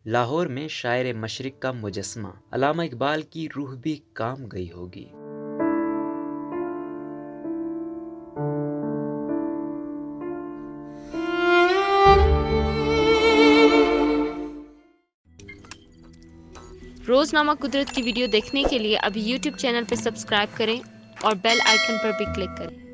لاہور میں شاعر مشرق کا مجسمہ، علامہ اقبال کی روح بھی کام گئی ہوگی۔ روزنامہ قدرت کی ویڈیو دیکھنے کے لیے ابھی یوٹیوب چینل پر سبسکرائب کریں اور بیل آئیکن پر بھی کلک کریں۔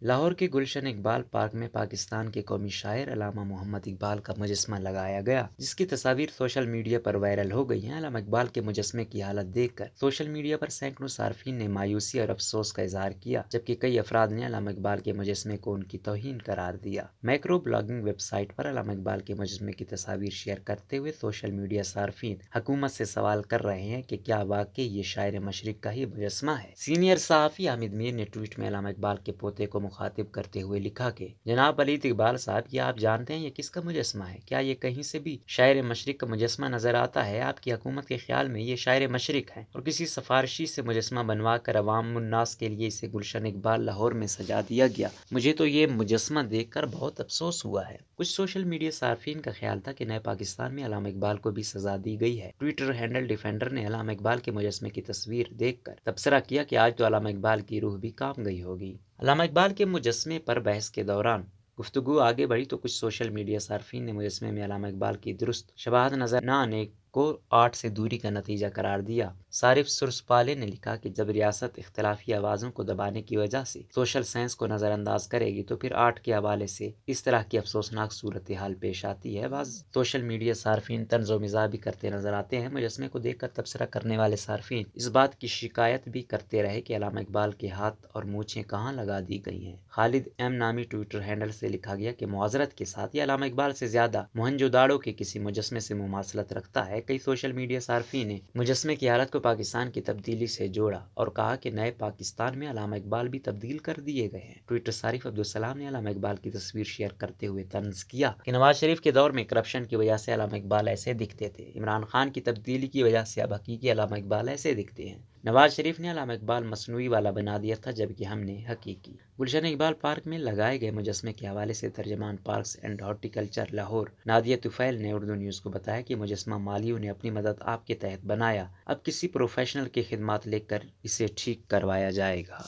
لاہور کے گلشن اقبال پارک میں پاکستان کے قومی شاعر علامہ محمد اقبال کا مجسمہ لگایا گیا، جس کی تصاویر سوشل میڈیا پر وائرل ہو گئی ہیں۔ علامہ اقبال کے مجسمے کی حالت دیکھ کر سوشل میڈیا پر سینکڑوں صارفین نے مایوسی اور افسوس کا اظہار کیا، جبکہ کئی افراد نے علامہ اقبال کے مجسمے کو ان کی توہین قرار دیا۔ مائکرو بلاگنگ ویب سائٹ پر علامہ اقبال کے مجسمے کی تصاویر شیئر کرتے ہوئے سوشل میڈیا صارفین حکومت سے سوال کر رہے ہیں کہ کیا واقعی یہ شاعر مشرق کا ہی مجسمہ ہے۔ سینئر صحافی حامد میر نے ٹویٹ میں علامہ اقبال کے پوتے کو مخاطب کرتے ہوئے لکھا کہ جناب ولید اقبال صاحب، کیا آپ جانتے ہیں یہ کس کا مجسمہ ہے؟ کیا یہ کہیں سے بھی شاعر مشرق کا مجسمہ نظر آتا ہے؟ آپ کی حکومت کے خیال میں یہ شاعر مشرق ہے اور کسی سفارشی سے مجسمہ بنوا کر عوام الناس کے لیے اسے گلشن اقبال لاہور میں سجا دیا گیا۔ مجھے تو یہ مجسمہ دیکھ کر بہت افسوس ہوا ہے۔ کچھ سوشل میڈیا صارفین کا خیال تھا کہ نئے پاکستان میں علامہ اقبال کو بھی سزا دی گئی ہے۔ ٹویٹر ہینڈل ڈیفینڈر نے علامہ اقبال کے مجسمے کی تصویر دیکھ کر تبصرہ کیا کہ آج تو علامہ اقبال کی روح بھی کام گئی ہوگی۔ علامہ اقبال کے مجسمے پر بحث کے دوران گفتگو آگے بڑھی تو کچھ سوشل میڈیا صارفین نے مجسمے میں علامہ اقبال کی درست شباہت نظر نہ آنے کو آرٹ سے دوری کا نتیجہ قرار دیا۔ صارف سرسپالے نے لکھا کہ جب ریاست اختلافی آوازوں کو دبانے کی وجہ سے سوشل سینس کو نظر انداز کرے گی تو پھر آرٹ کے حوالے سے اس طرح کی افسوسناک صورتحال پیش آتی ہے۔ بعض سوشل میڈیا صارفین طنز و مزاح بھی کرتے نظر آتے ہیں۔ مجسمے کو دیکھ کر تبصرہ کرنے والے صارفین اس بات کی شکایت بھی کرتے رہے کہ علامہ اقبال کے ہاتھ اور مونچھیں کہاں لگا دی گئی ہیں۔ خالد ایم نامی ٹویٹر ہینڈل سے لکھا گیا کہ معذرت کے ساتھ یہ علامہ اقبال سے زیادہ موہنجو داڑو کے کسی مجسمے سے مماثلت رکھتا ہے۔ کئی سوشل میڈیا صارفین نے مجسمے کی حالت کو پاکستان کی تبدیلی سے جوڑا اور کہا کہ نئے پاکستان میں علامہ اقبال بھی تبدیل کر دیے گئے ہیں۔ ٹویٹر صارف عبدالسلام نے علامہ اقبال کی تصویر شیئر کرتے ہوئے طنز کیا کہ نواز شریف کے دور میں کرپشن کی وجہ سے علامہ اقبال ایسے دکھتے تھے، عمران خان کی تبدیلی کی وجہ سے اب حقیقی علامہ اقبال ایسے دکھتے ہیں۔ نواز شریف نے علامہ اقبال مصنوعی والا بنا دیا تھا جبکہ ہم نے حقیقی۔ گلشن اقبال پارک میں لگائے گئے مجسمے کے حوالے سے ترجمان parks and horticulture Lahore Nadia Tufail نے اردو نیوز کو بتایا کہ مجسمہ مالیوں نے اپنی مدد آپ کے تحت بنایا، اب کسی پروفیشنل کی خدمات لے کر اسے ٹھیک کروایا جائے گا۔